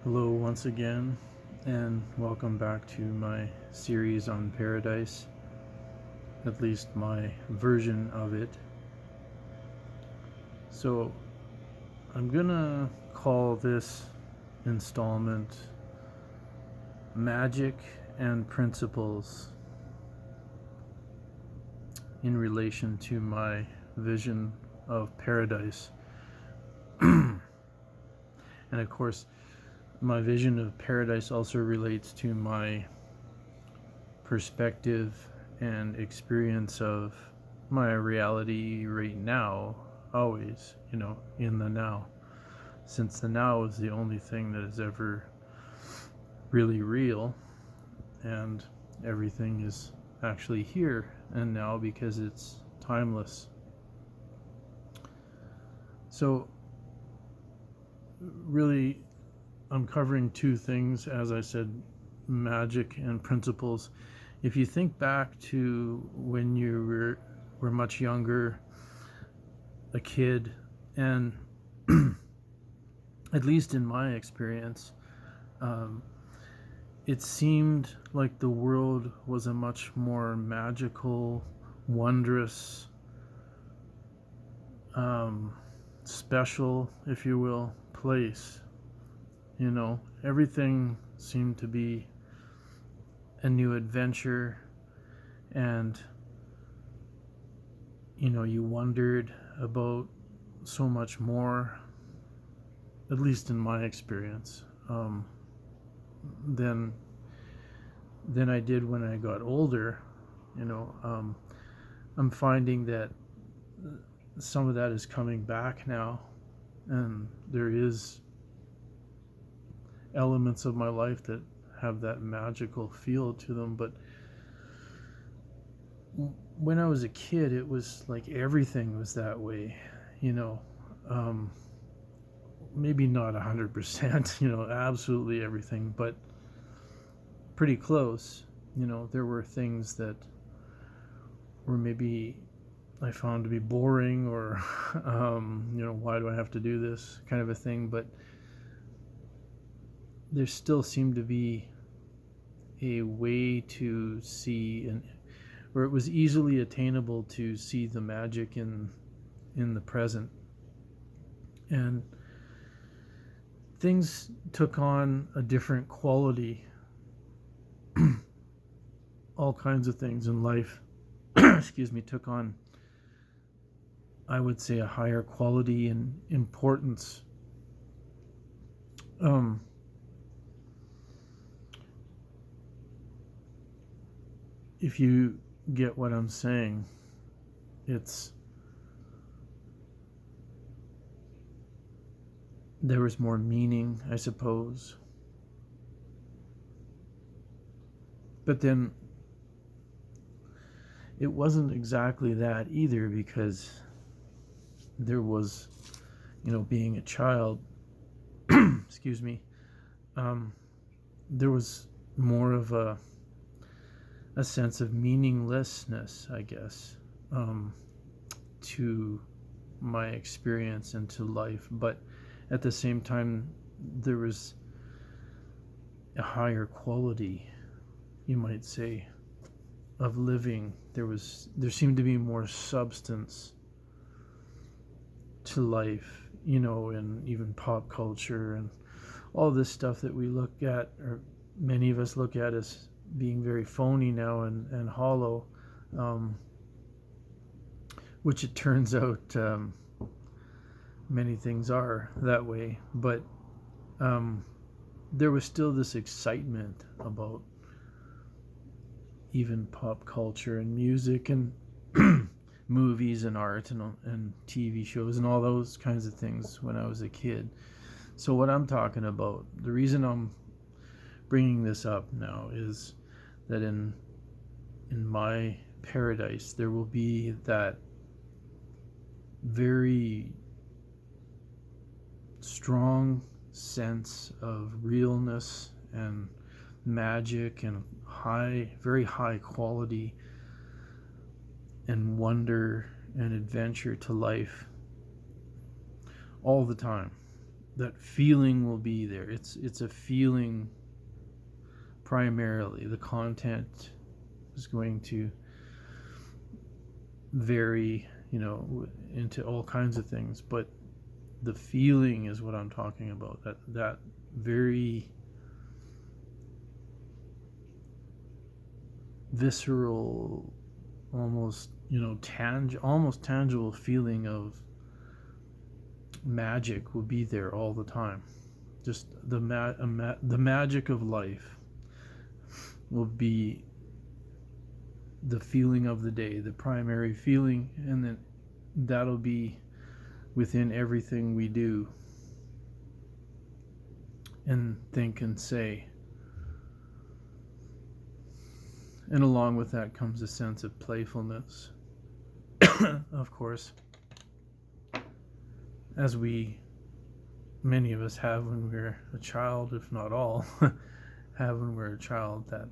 Hello, once again, and welcome back to my series on paradise, at least my version of it. So, I'm gonna call this installment Magic and Principles in relation to my vision of paradise. And of course, my vision of paradise also relates to my perspective and experience of my reality right now, always, in the now. Since the now is the only thing that is ever really real, and everything is actually here and now because it's timeless. So, really, I'm covering two things, as I said, magic and principles. If you think back to when you were much younger, a kid, and at least in my experience, it seemed like the world was a much more magical, wondrous, special, if you will, place. Everything seemed to be a new adventure, and you wondered about so much more, at least in my experience, than I did when I got older. I'm finding that some of that is coming back now, and there is elements of my life that have that magical feel to them. But when I was a kid, it was like everything was that way, maybe not 100%, absolutely everything, but pretty close. There were things that were maybe I found to be boring, or why do I have to do this kind of a thing. But there still seemed to be a way to see, where it was easily attainable to see the magic in the present. And things took on a different quality. All kinds of things in life took on, I would say, a higher quality and importance. If you get what I'm saying, there was more meaning, I suppose. But then it wasn't exactly that either, because there was, being a child, there was more of a sense of meaninglessness, I guess, to my experience and to life. But at the same time, there was a higher quality, you might say, of living. There seemed to be more substance to life, and even pop culture and all this stuff that we look at, or many of us look at, as being very phony now and hollow, which it turns out many things are that way. But there was still this excitement about even pop culture and music and movies and art and TV shows and all those kinds of things when I was a kid. So what I'm talking about, the reason I'm bringing this up now, is that in my paradise there will be that very strong sense of realness and magic and very high quality and wonder and adventure to life all the time. that feeling will be there. It's a feeling primarily. The content is going to vary, into all kinds of things, but the feeling is what I'm talking about. That very visceral, almost almost tangible feeling of magic will be there all the time. Just the magic of life will be the feeling of the day, the primary feeling, and then that'll be within everything we do and think and say. And along with that comes a sense of playfulness, of course, as many of us have when we're a child, if not all, have when we're a child, that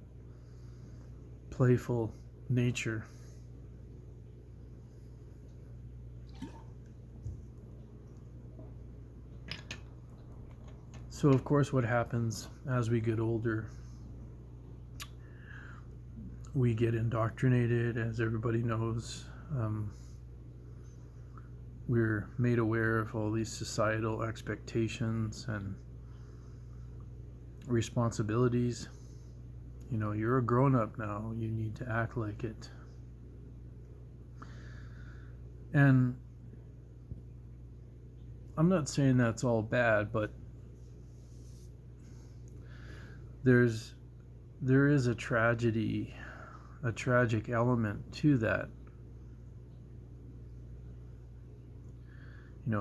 playful nature. So, of course, what happens as we get older, we get indoctrinated, as everybody knows. We're made aware of all these societal expectations and responsibilities. You're a grown-up now. You need to act like it. And I'm not saying that's all bad, but there is a tragedy, a tragic element to that.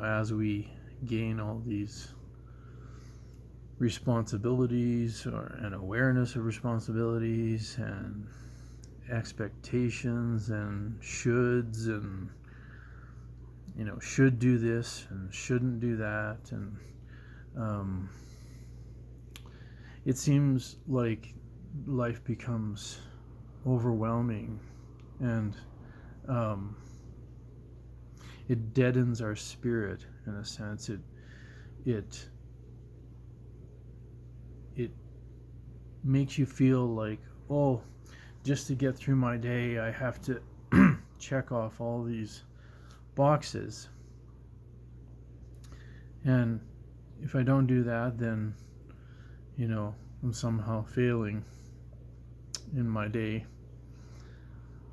As we gain all these responsibilities and awareness of responsibilities and expectations and shoulds and should do this and shouldn't do that, and it seems like life becomes overwhelming, and it deadens our spirit in a sense. It makes you feel like, oh, just to get through my day, I have to check off all these boxes. And if I don't do that, then, I'm somehow failing in my day.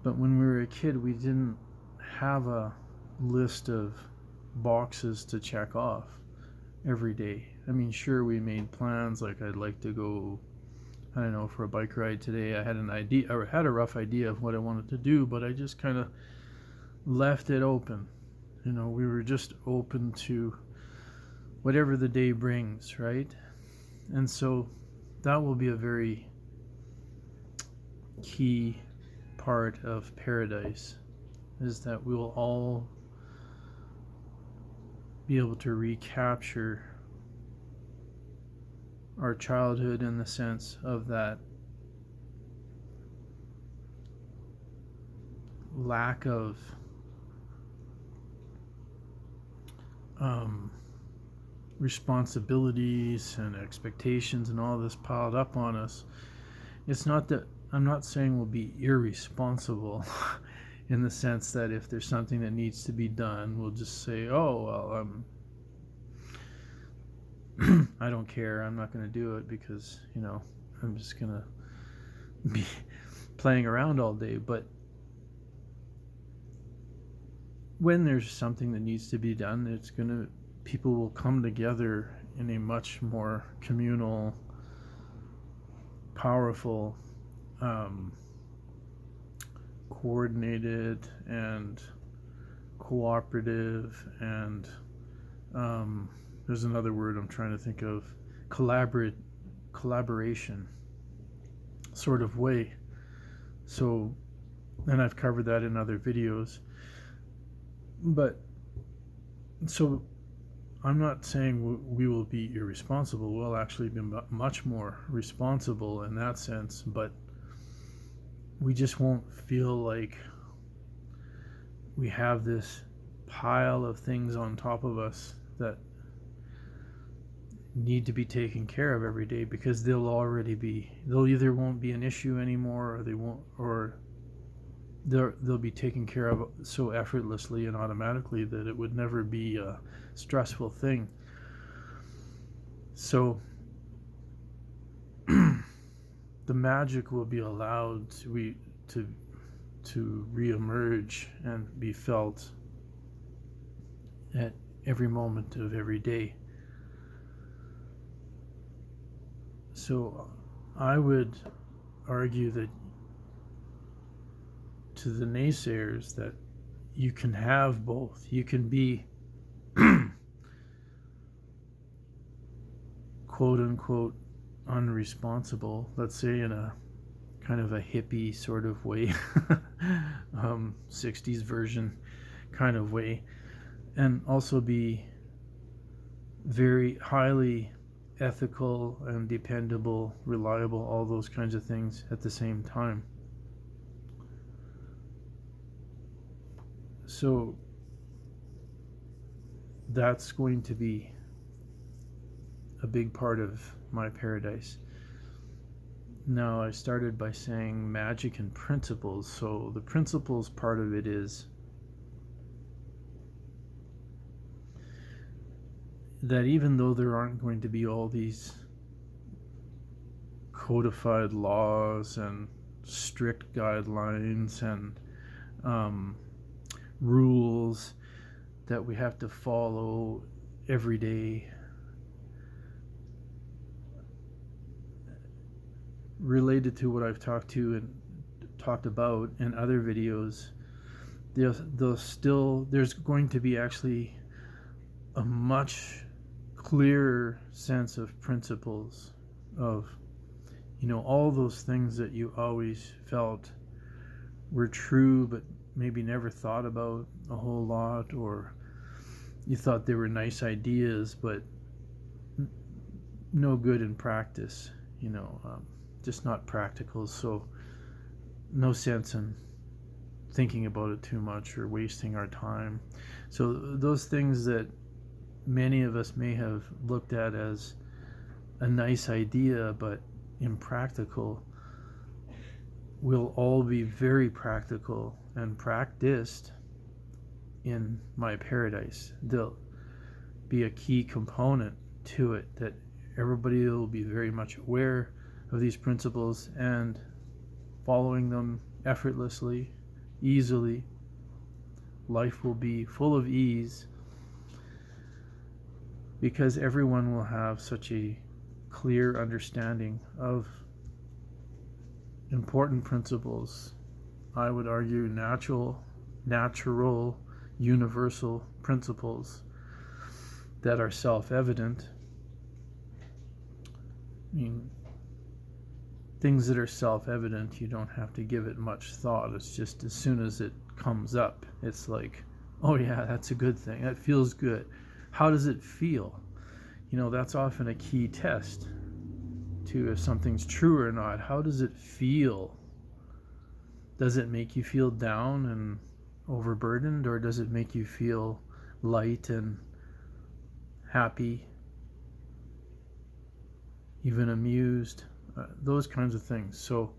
But when we were a kid, we didn't have a list of boxes to check off every day. I mean, sure, we made plans, like I'd like to go, I don't know, for a bike ride today. I had a rough idea of what I wanted to do, but I just kind of left it open. We were just open to whatever the day brings, right? And so that will be a very key part of paradise, is that we will all be able to recapture our childhood in the sense of that lack of responsibilities and expectations and all this piled up on us. It's not that I'm not saying we'll be irresponsible in the sense that if there's something that needs to be done, we'll just say, oh, well, I don't care, I'm not going to do it because, I'm just going to be playing around all day. But when there's something that needs to be done, people will come together in a much more communal, powerful, coordinated and cooperative, and there's another word I'm trying to think of, collaboration sort of way. So, and I've covered that in other videos. But so I'm not saying we will be irresponsible. We'll actually be much more responsible in that sense, but we just won't feel like we have this pile of things on top of us that need to be taken care of every day, because they'll either won't be an issue anymore, or they won't, or they'll be taken care of so effortlessly and automatically that it would never be a stressful thing. So the magic will be allowed to reemerge and be felt at every moment of every day. So I would argue that to the naysayers that you can have both. You can be quote unquote unresponsible, let's say in a kind of a hippie sort of way, 60s version kind of way, and also be very highly ethical and dependable, reliable, all those kinds of things at the same time. So that's going to be a big part of my paradise. Now, I started by saying magic and principles. So the principles part of it is that even though there aren't going to be all these codified laws and strict guidelines and rules that we have to follow every day, related to what I've talked about in other videos, there's going to be actually a much clearer sense of principles, of, all those things that you always felt were true but maybe never thought about a whole lot, or you thought they were nice ideas but no good in practice, just not practical, so no sense in thinking about it too much or wasting our time. So those things that many of us may have looked at as a nice idea but impractical will all be very practical and practiced in my paradise. They'll be a key component to it, that everybody will be very much aware of these principles and following them effortlessly, easily. Life will be full of ease because everyone will have such a clear understanding of important principles. I would argue natural, universal principles that are self-evident. I mean, things that are self-evident, you don't have to give it much thought. It's just as soon as it comes up, it's like, oh yeah, that's a good thing. That feels good. How does it feel? That's often a key test to if something's true or not. How does it feel? Does it make you feel down and overburdened, or does it make you feel light and happy, even amused? Those kinds of things. So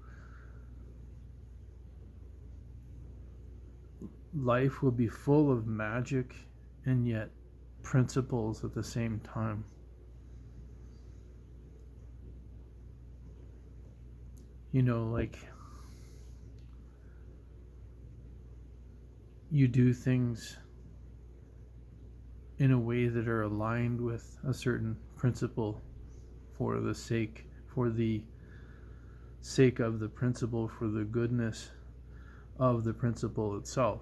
life will be full of magic and yet principles at the same time. Like you do things in a way that are aligned with a certain principle for the sake of the principle, for the goodness of the principle itself.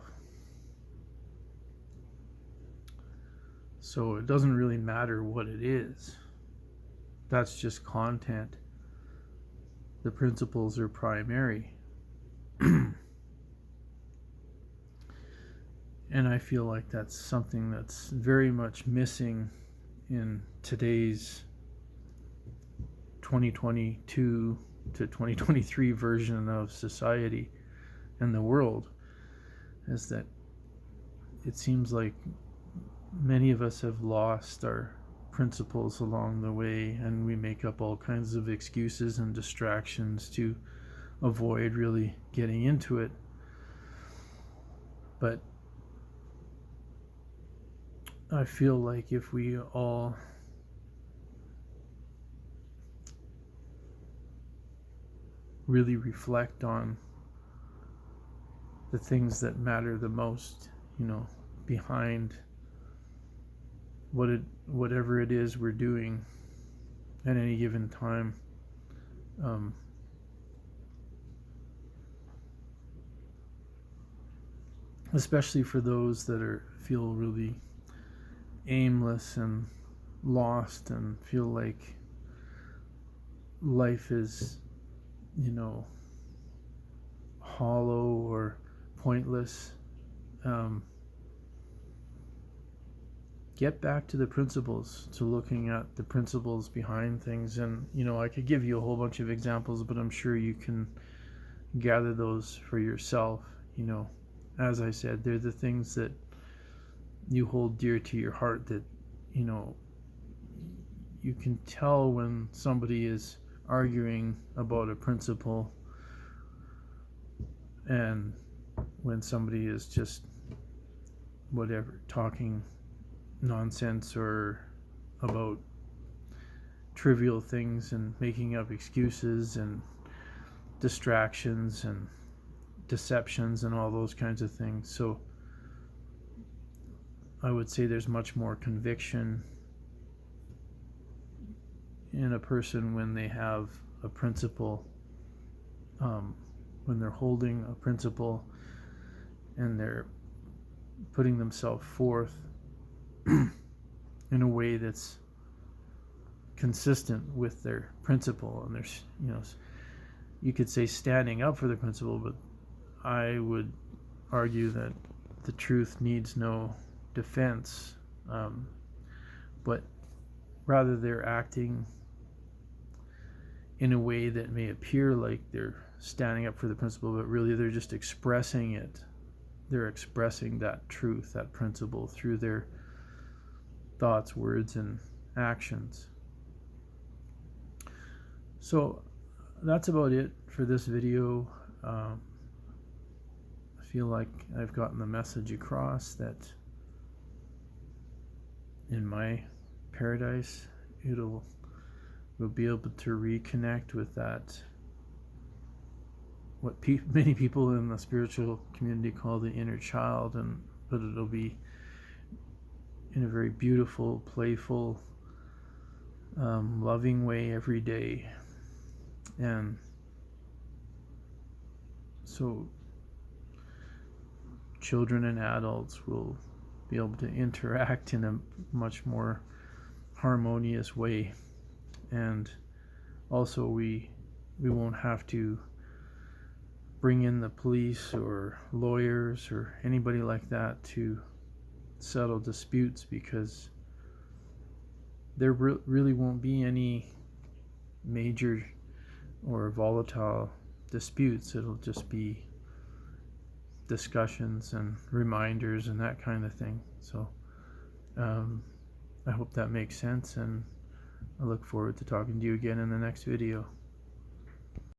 So it doesn't really matter what it is. That's just content. The principles are primary. And I feel like that's something that's very much missing in today's 2022 to 2023 version of society and the world, is that it seems like many of us have lost our principles along the way, and we make up all kinds of excuses and distractions to avoid really getting into it. But I feel like if we all really reflect on the things that matter the most, behind whatever it is we're doing at any given time, especially for those that feel really aimless and lost and feel like life is hollow or pointless. Get back to the principles, to looking at the principles behind things. And I could give you a whole bunch of examples, but I'm sure you can gather those for yourself. As I said, they're the things that you hold dear to your heart, that you can tell when somebody is arguing about a principle and when somebody is just talking nonsense or about trivial things and making up excuses and distractions and deceptions and all those kinds of things. So I would say there's much more conviction in a person when they have a principle, when they're holding a principle and they're putting themselves forth in a way that's consistent with their principle. And there's, you could say standing up for the principle, but I would argue that the truth needs no defense. But rather, they're acting in a way that may appear like they're standing up for the principle, but really they're just expressing it. They're expressing that truth, that principle, through their thoughts, words, and actions. So that's about it for this video. I feel like I've gotten the message across that in my paradise, we'll be able to reconnect with that, what many people in the spiritual community call the inner child, but it'll be in a very beautiful, playful, loving way every day. And so children and adults will be able to interact in a much more harmonious way. And also we won't have to bring in the police or lawyers or anybody like that to settle disputes, because there really won't be any major or volatile disputes. It'll just be discussions and reminders and that kind of thing. So I hope that makes sense, and I look forward to talking to you again in the next video.